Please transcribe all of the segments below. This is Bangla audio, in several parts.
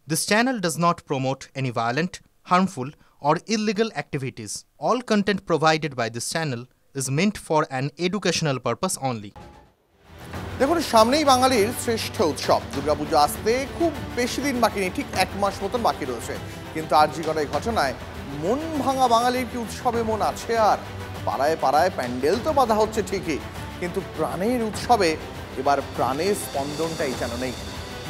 This channel does not promote any violent, harmful, or illegal activities. All content provided by this channel is meant for an educational purpose only. দেখুন, সামনেই বাঙালির শ্রেষ্ঠ উৎসব দুর্গাপুজো আসতে খুব বেশি দিন বাকি নেই, ঠিক এক মাস মতন বাকি রয়েছে। কিন্তু আরজি করা এই ঘটনায় মন ভাঙা বাঙালির কি উৎসবে মন আছে? আর পাড়ায় পাড়ায় প্যান্ডেল তো বাঁধা হচ্ছে ঠিকই, কিন্তু প্রাণের উৎসবে এবার প্রাণের স্পন্দনটাই যেন নেই।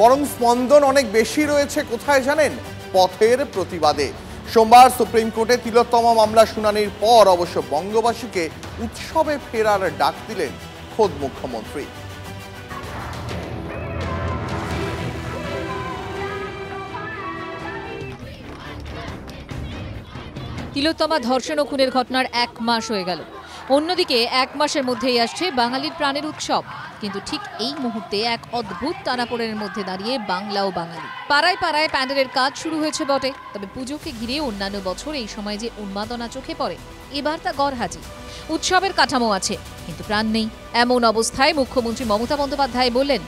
বরং স্পন্দন অনেক বেশি রয়েছে কোথায় জানেন? পথের প্রতিবাদে। সোমবার সুপ্রিম কোর্টে তিলোত্তমা মামলা শুনানির পর অবশ্য বঙ্গবাসীকে উৎসবে ফেরার ডাক দিলেন খোদ মুখ্যমন্ত্রী। তিলোত্তমা ধর্ষণ ও খুনের ঘটনার এক মাস হয়ে গেল। অন্যদিকে এক মাসের মধ্যেই আসছে বাঙালির প্রাণের উৎসব। কিন্তু ঠিক এই মুহূর্তে এক অদ্ভুত টানাপোড়েনের মধ্যে দাঁড়িয়ে বাংলা ও বাঙালি। পাড়ায় পাড়ায় প্যান্ডেলের কাজ শুরু হয়েছে বটে, তবে পুজোকে ঘিরে অন্যান্য বছর এই সময় যে উন্মাদনা চোখে পড়ে, এবার তা গড়হাজি। উৎসবের কাঠামো আছে কিন্তু প্রাণ নেই। এমন অবস্থায় মুখ্যমন্ত্রী মমতা বন্দ্যোপাধ্যায় বললেন,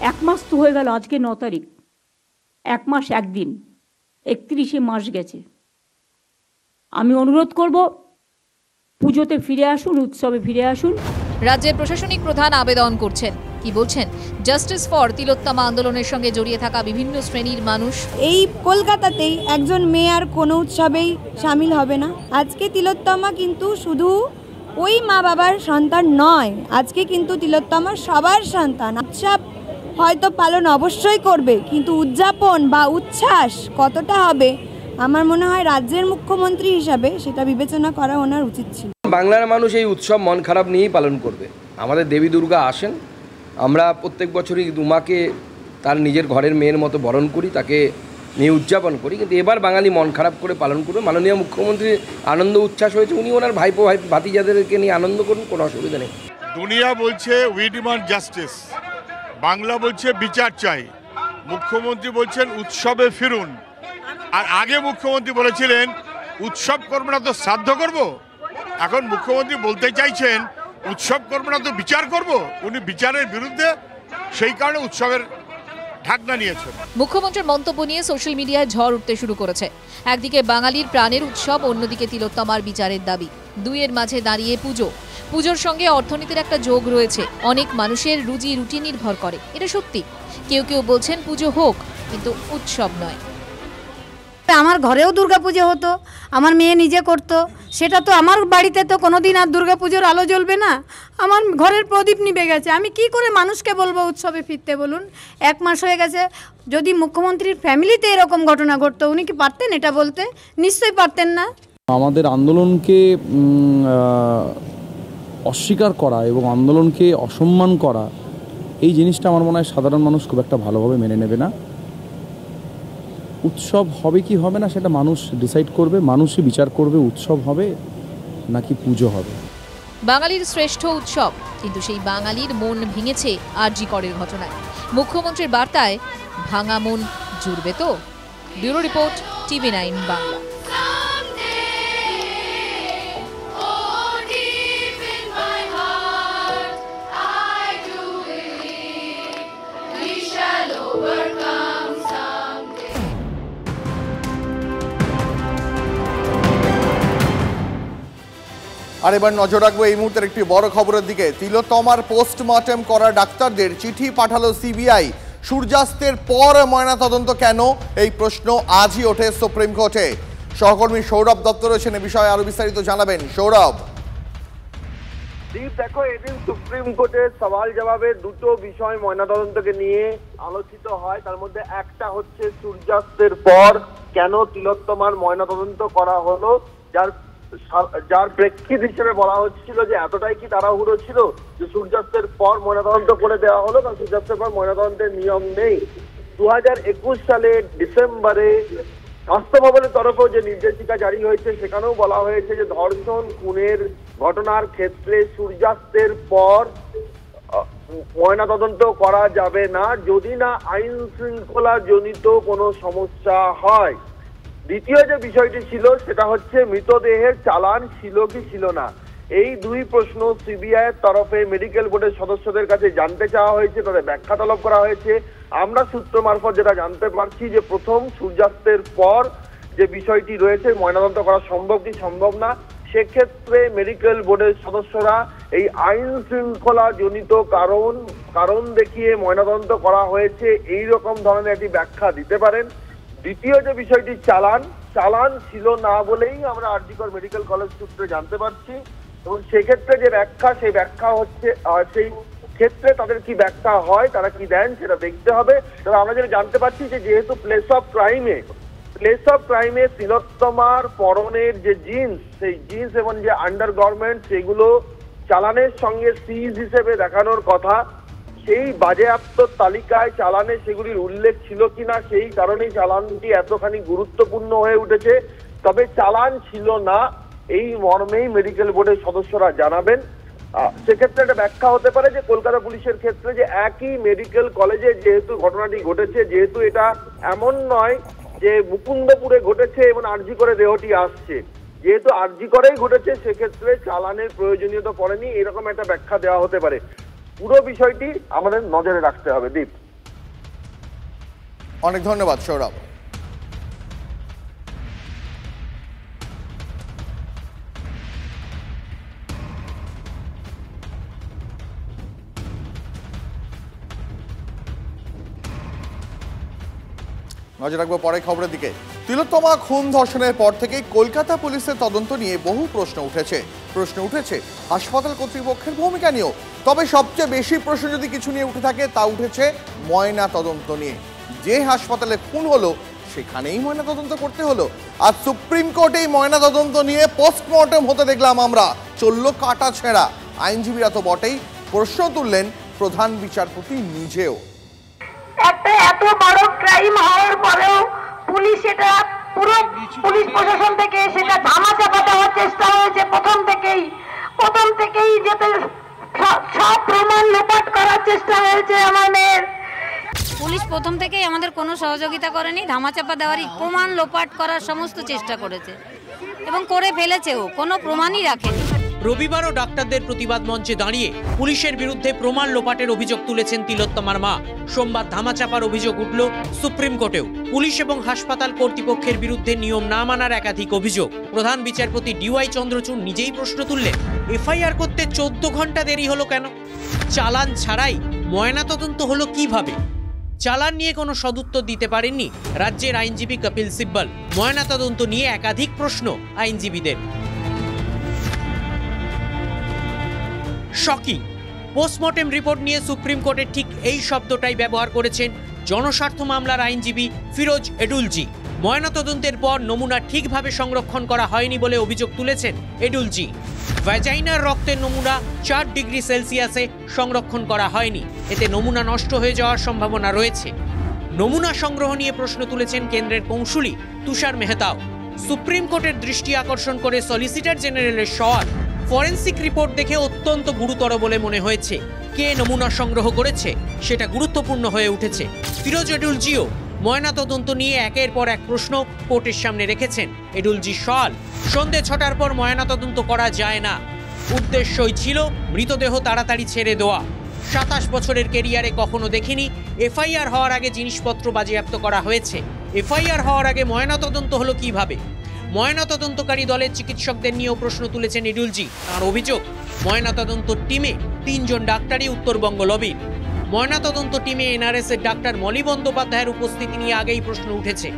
এক মাস তো হয়ে গেল, আজকে 9 তারিখ, এক মাস একদিন, 31শে মাস গেছে। আমি অনুরোধ করব, পুজোতে ফিরে আসুন, উৎসবে ফিরে আসুন। রাজ্যের প্রশাসনিক প্রধান আবেদন করছেন, কি বলছেন? জাস্টিস ফর তিলোত্তমা আন্দোলনের সঙ্গে জড়িয়ে থাকা বিভিন্ন শ্রেণীর মানুষ। এই কলকাতাতেই একজন মেয়র কোনো উৎসবেই সামিল হবে না। আজকে তিলোত্তমা কিন্তু শুধু ওই মা বাবার সন্তান নয়, আজকে কিন্তু তিলোত্তমা সবার সন্তান। উৎসব হয়তো পালন অবশ্যই করবে, কিন্তু উদযাপন বা উচ্ছ্বাস কতটা হবে, আমার মনে হয় রাজ্যের মুখ্যমন্ত্রী হিসাবে সেটা বিবেচনা করা ওনার উচিত ছিল। বাংলার মানুষ এই উৎসব মন খারাপ নিয়েই পালন করবে। আমাদের দেবী দুর্গা আসেন, আমরা প্রত্যেক বছরই দুমাকে তার নিজের ঘরের মেয়ের মতো বরণ করি, তাকে নিয়ে উদযাপন করি। কিন্তু এবার বাঙালি মন খারাপ করে পালন করবে। মাননীয় মুখ্যমন্ত্রীর আনন্দ উচ্ছ্বাস হয়েছে, উনি ওনার ভাইপো ভাতিজাদেরকে নিয়ে আনন্দ করুন, কোনো অসুবিধা নেই। দুনিয়া বলছে উই ডিমান্ড জাস্টিস, বাংলা বলছে বিচার চাই, মুখ্যমন্ত্রী বলছেন উৎসবে ফিরুন। আর আগে মুখ্যমন্ত্রী বলেছিলেন উৎসব করবো না তো শ্রাদ্ধ করব। এখন মুখ্যমন্ত্রী বলতে চাইছেন উৎসব করবো না তো বিচার করব। উনি বিচারের বিরুদ্ধে, সেই কারণে উৎসবের ঢাকনা নিয়েছেন। মুখ্যমন্ত্রীর মন্তব্য নিয়ে সোশ্যাল মিডিয়ায় ঝড় উঠতে শুরু করেছে। একদিকে বাঙালির প্রাণের উৎসব, অন্যদিকে তিলোত্তমার বিচারের দাবি। দুইয়ের মাঝে দাঁড়িয়ে পুজোর সঙ্গে অর্থনীতির একটা যোগ রয়েছে। অনেক মানুষের রুজি রুটি নির্ভর করে, এটা সত্যি। কেউ কেউ বলছেন পুজো হোক, কিন্তু উৎসব নয়। আমার ঘরেও দুর্গাপুজো হতো, আমার মেয়ে নিজে করত, সেটা তো আমার বাড়িতে তো কোনোদিন আর দুর্গাপুজোর আলো জ্বলবে না। আমার ঘরের প্রদীপ নিভে গেছে, আমি কি করে মানুষকে বলবো উৎসবে ফিরতে বলুন? এক মাস হয়ে গেছে। যদি মুখ্যমন্ত্রীর ফ্যামিলিতে এরকম ঘটনা ঘটতো, উনি কি পারতেন এটা বলতে? নিশ্চয়ই পারতেন না। আমাদের আন্দোলনকে অস্বীকার করা এবং আন্দোলনকে অসম্মান করা, এই জিনিসটা আমার মনে হয় সাধারণ মানুষ খুব একটা ভালোভাবে মেনে নেবে না। উৎসব হবে কি হবে না সেটা মানুষ ডিসাইড করবে, মানুষই বিচার করবে উৎসব হবে নাকি পুজো হবে। বাঙালির শ্রেষ্ঠ উৎসব, কিন্তু সেই বাঙালির মন ভেঙেছে আরজি করের ঘটনায়। মুখ্যমন্ত্রীর বার্তায় ভাঙা মন জুড়বে তো? Bureau report, TV9 Bangla. আর এবার নজর রাখবো এই মুহূর্তের একটি বড় খবরের দিকে। তিলোত্তমার পোস্টমর্টেম করা ডাক্তারদের চিঠি পাঠালো সিবিআই। সূর্যাস্তের পর ময়নাতদন্ত কেন, এই প্রশ্ন আজই ওঠে সুপ্রিম কোর্টে। সহকর্মী সৌরভ দত্ত রয়েছেন এ বিষয়ে আরো বিস্তারিত জানাবেন। সৌরভ। দেখো, এদিন সুপ্রিম কোর্টের সওয়াল জবাবে দুটো বিষয় ময়নাতদন্তকে নিয়ে আলোচিত হয়। তার মধ্যে একটা হচ্ছে সূর্যাস্তের পর কেন তিলোত্তমার ময়নাতদন্ত করা হলো, যার প্রেক্ষিত হিসেবে বলা হচ্ছিল যে এতটাই কি তাড়াহুড়ো ছিল যে সূর্যাস্তের পর ময়নাতদন্ত করে দেওয়া হলো, কারণ সূর্যাস্তের পর ময়নাতদন্তের নিয়ম নেই। 2021 সালের ডিসেম্বরে স্বাস্থ্য ভবনের তরফেও যে নির্দেশিকা জারি হয়েছে, সেখানেও বলা হয়েছে যে ধর্ষণ খুনের ঘটনার ক্ষেত্রে সূর্যাস্তের পর ময়নাতদন্ত করা যাবে না, যদি না আইন শৃঙ্খলা জনিত কোনো সমস্যা হয়। দ্বিতীয় যে বিষয়টি ছিল সেটা হচ্ছে মৃতদেহের চালান ছিল কি ছিল না। এই দুই প্রশ্ন সিবিআই এর তরফে মেডিকেল বোর্ডের সদস্যদের কাছে জানতে চাওয়া হয়েছে, তাদের ব্যাখ্যা তলব করা হয়েছে। আমরা সূত্র মারফত যেটা জানতে পারছি যে প্রথম সূর্যাস্তের পর যে বিষয়টি রয়েছে ময়নাতদন্ত করা সম্ভব কি সম্ভব না, সেক্ষেত্রে মেডিকেল বোর্ডের সদস্যরা এই আইন শৃঙ্খলা জনিত কারণ দেখিয়ে ময়নাতদন্ত করা হয়েছে এই রকম ধরনের একটি ব্যাখ্যা দিতে পারেন। দ্বিতীয় যে বিষয়টি চালান ছিল না বলেই আমরা আরজিকর মেডিকেল কলেজ সূত্রে জানতে পারছি, এবং সেক্ষেত্রে যে ব্যাখ্যা সেই ব্যাখ্যা হচ্ছে সেই ক্ষেত্রে তাদের কি ব্যাখ্যা হয়, তারা কি দেন সেটা দেখতে হবে। তবে আমরা যেটা জানতে পারছি যে যেহেতু প্লেস অফ ক্রাইমে তিলোত্তমার পরনের যে জিন্স, সেই জিন্স এবং যে আন্ডারগার্মেন্ট সেগুলো চালানের সঙ্গে সিজ হিসেবে দেখানোর কথা, সেই বাজেয়াপ্ত তালিকায় চালানে সেগুলির উল্লেখ ছিল কিনা, সেই কারণেই চালানটি এতখানি গুরুত্বপূর্ণ হয়ে উঠেছে। তবে চালান ছিল না এই মর্মেই মেডিকেল বোর্ডের সদস্যরা জানাবেন। সেক্ষেত্রে একটা ব্যাখ্যা হতে পারে যে কলকাতা পুলিশের ক্ষেত্রে যে একই মেডিকেল কলেজে যেহেতু ঘটনাটি ঘটেছে, যেহেতু এটা এমন নয় যে মুকুন্দপুরে ঘটেছে এবং আরজি করে দেহটি আসছে, যেহেতু আরজি করেই ঘটেছে, সেক্ষেত্রে চালানের প্রয়োজনীয়তা পড়েনি, এরকম একটা ব্যাখ্যা দেওয়া হতে পারে। পুরো বিষয়টি আমাদের নজরে রাখতে হবে। দীপ, অনেক ধন্যবাদ সৌরভ। নজর রাখবো পরে খবরের দিকে। তিলোত্তমা খুন ধর্ষণের পর থেকেই কলকাতা পুলিশের তদন্ত নিয়ে বহু প্রশ্ন উঠেছে হাসপাতাল কর্তৃপক্ষের ভূমিকা নিয়েও। তবে সবচেয়ে বেশি প্রশ্ন যদি কিছু নিয়ে উঠে থাকে তা উঠেছে ময়না তদন্ত নিয়ে। যে হাসপাতালে খুন হলো সেখানেই ময়না তদন্ত করতে হলো। আর সুপ্রিম কোর্টেই ময়না তদন্ত নিয়ে পোস্টমর্টম হতে দেখলাম আমরা, চললো কাটা ছেঁড়া। আইনজীবীরা তো বটেই, প্রশ্ন তুললেন প্রধান বিচারপতি নিজেও। একটা এত বড় ক্রাইম হওয়ার পরেও পুলিশ এটা পুরো পুলিশ প্রশাসন থেকে সেটা ধামাচাপা দেওয়ার চেষ্টা হয়েছে প্রথম থেকেই যেতে সব প্রমাণ লোপাট করার চেষ্টা হয়েছে। আমার মেয়ের পুলিশ প্রথম থেকেই আমাদের কোনো সহযোগিতা করেনি, ধামাচাপা দেওয়ারই, প্রমাণ লোপাট করার সমস্ত চেষ্টা করেছে এবং করে ফেলেছেও, কোনো প্রমাণই রাখেনি। রবিবারও ডাক্তারদের প্রতিবাদ মঞ্চে দাঁড়িয়ে পুলিশের বিরুদ্ধে প্রমাণ লোপাটের অভিযোগ তুলেছেন তিলোত্তমার মা। সোমবার ধামাচাপার অভিযোগ উঠল সুপ্রিম কোর্টেও। পুলিশ এবং হাসপাতাল কর্তৃপক্ষের বিরুদ্ধে নিয়ম না মানার একাধিক অভিযোগ। প্রধান বিচারপতি ডিওয়াই চন্দ্রচূড় নিজেই প্রশ্ন তুললেন, এফআইআর করতে 14 ঘন্টা দেরি হলো কেন? চালান ছাড়াই ময়নাতদন্ত হলো কিভাবে? চালান নিয়ে কোনো সদুত্তর দিতে পারেননি রাজ্যের আইনজীবী কপিল সিব্বল। ময়নাতদন্ত নিয়ে একাধিক প্রশ্ন আইনজীবীদের। শকিং, পোস্টমর্টেম রিপোর্ট নিয়ে সুপ্রিম কোর্টের ঠিক এই শব্দটাই ব্যবহার করেছেন জনস্বার্থ মামলার আইনজীবী ফিরোজ এডুলজি। ময়নাতদন্তের পর নমুনা ঠিকভাবে সংরক্ষণ করা হয়নি বলে অভিযোগ তুলেছেন এডুলজি। ভ্যাজাইনার রক্তের নমুনা 4 ডিগ্রি সেলসিয়াসে সংরক্ষণ করা হয়নি, এতে নমুনা নষ্ট হয়ে যাওয়ার সম্ভাবনা রয়েছে। নমুনা সংগ্রহ নিয়ে প্রশ্ন তুলেছেন কেন্দ্রের কৌঁসুলি তুষার মেহতাও। সুপ্রিম কোর্টের দৃষ্টি আকর্ষণ করে সলিসিটর জেনারেলের সওয়াল, ফরেন্সিক রিপোর্ট দেখে অত্যন্ত গুরুতর বলে মনে হয়েছে। কে নমুনা সংগ্রহ করেছে সেটা গুরুত্বপূর্ণ হয়ে উঠেছে। ফিরোজ এডুলজিও ময়নাতদন্ত নিয়ে একের পর এক প্রশ্ন কোর্টের সামনে রেখেছেন। এডুলজির সওয়াল, সন্ধ্যে 6টার পর ময়নাতদন্ত করা যায় না। উদ্দেশ্যই ছিল মৃতদেহ তাড়াতাড়ি ছেড়ে দেওয়া। 27 বছরের কেরিয়ারে কখনো দেখিনি এফআইআর হওয়ার আগে জিনিসপত্র বাজেয়াপ্ত করা হয়েছে। এফআইআর হওয়ার আগে ময়নাতদন্ত হলো কিভাবে? ময়নাতদন্তকারী দলের চিকিৎসকদের নিয়েও প্রশ্ন তুলেছেন এডুলজি। তাঁর অভিযোগ, ময়নাতদন্ত টিমে 3 জন ডাক্তারই উত্তরবঙ্গ লবির। ময়নাতদন্ত টিমে এনআরএস এর ডাক্তার মলি বন্দ্যোপাধ্যায়ের উপস্থিতি নিয়ে আগেই প্রশ্ন উঠেছে।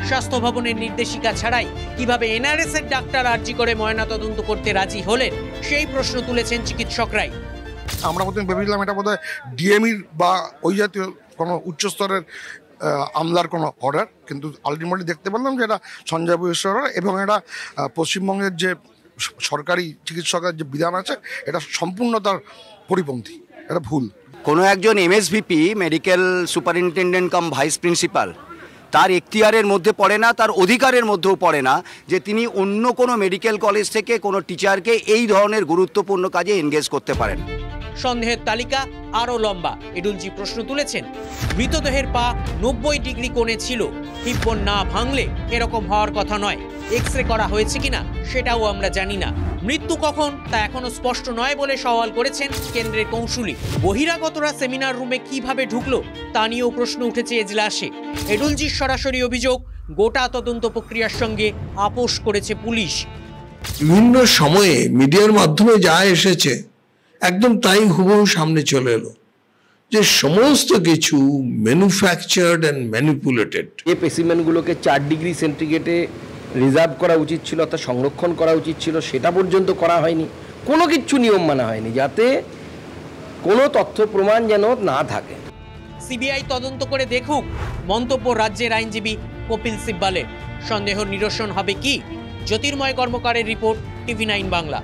স্বাস্থ্য ভবনের নির্দেশিকা ছাড়াই কিভাবে এনআরএস এর ডাক্তার আরজি করে ময়নাতদন্ত করতে রাজি হলেন, সেই প্রশ্ন তুলেছেন চিকিৎসকরাই। আমরা প্রথমে ভেবেছিলাম এটা বোধহয় ডিএমইর বা ওই জাতীয় কোনো উচ্চস্তরের আমলার কোনো অর্ডার, কিন্তু আলটিমেটলি দেখতে পেলাম যে এটা সঞ্জয় বৈশ্যর এবং এটা পশ্চিমবঙ্গের যে সরকারি চিকিৎসকের যে বিধান আছে এটা সম্পূর্ণ তার পরিপন্থী, এটা ভুল। কোনো একজন এমএসভিপি মেডিকেল সুপারিনটেন্ডেন্ট কাম ভাইস প্রিন্সিপাল, তার এখতিয়ারের মধ্যে পড়ে না, তার অধিকারের মধ্যেও পড়ে না যে তিনি অন্য কোনো মেডিকেল কলেজ থেকে কোনো টিচারকে এই ধরনের গুরুত্বপূর্ণ কাজে এনগেজ করতে পারেন। সন্দেহের তালিকা আরও লম্বা। এডুলজি প্রশ্ন তুলেছেন, মৃতদেহের পা 90 ডিগ্রি কোণে ছিল, হিপ বোন না ভাঙলে এরকম হওয়ার কথা নয়। এক্স-রে করা হয়েছে কিনা সেটাও আমরা জানি না। মৃত্যু কখন তা এখনো স্পষ্ট নয় বলে সওয়াল করেছেন কেন্দ্রের কৌঁসুলি। বহিরাগতরা সেমিনার রুমে কিভাবে ঢুকলো তা নিয়েও প্রশ্ন উঠেছে এজলাসে। এডুলজির সরাসরি অভিযোগ, গোটা তদন্ত প্রক্রিয়ার সঙ্গে আপোষ করেছে পুলিশ। বিভিন্ন সময়ে মিডিয়ার মাধ্যমে যা এসেছে একদম তাই হুবহু সামনে চলে এলো, যে সমস্ত কিছু ম্যানুফ্যাকচার্ড অ্যান্ড ম্যানিপুলেটেড। এই স্পেসিমেনগুলোকে 4 ডিগ্রি সেন্টিগ্রেডে রিজার্ভ করা উচিত ছিল, অর্থাৎ সংরক্ষণ করা উচিত ছিল, সেটা পর্যন্ত করা হয়নি। কোনো কিছু নিয়ম মানা হয়নি যাতে কোনো তথ্য প্রমাণ যেন না থাকে। সিবিআই তদন্ত করে দেখুক, মন্তব্য রাজ্যের আইনজীবী কপিল সিব্বালের। সন্দেহ নিরসন হবে কি? জ্যোতির্ময় কর্মকারের রিপোর্ট, TV9 বাংলা।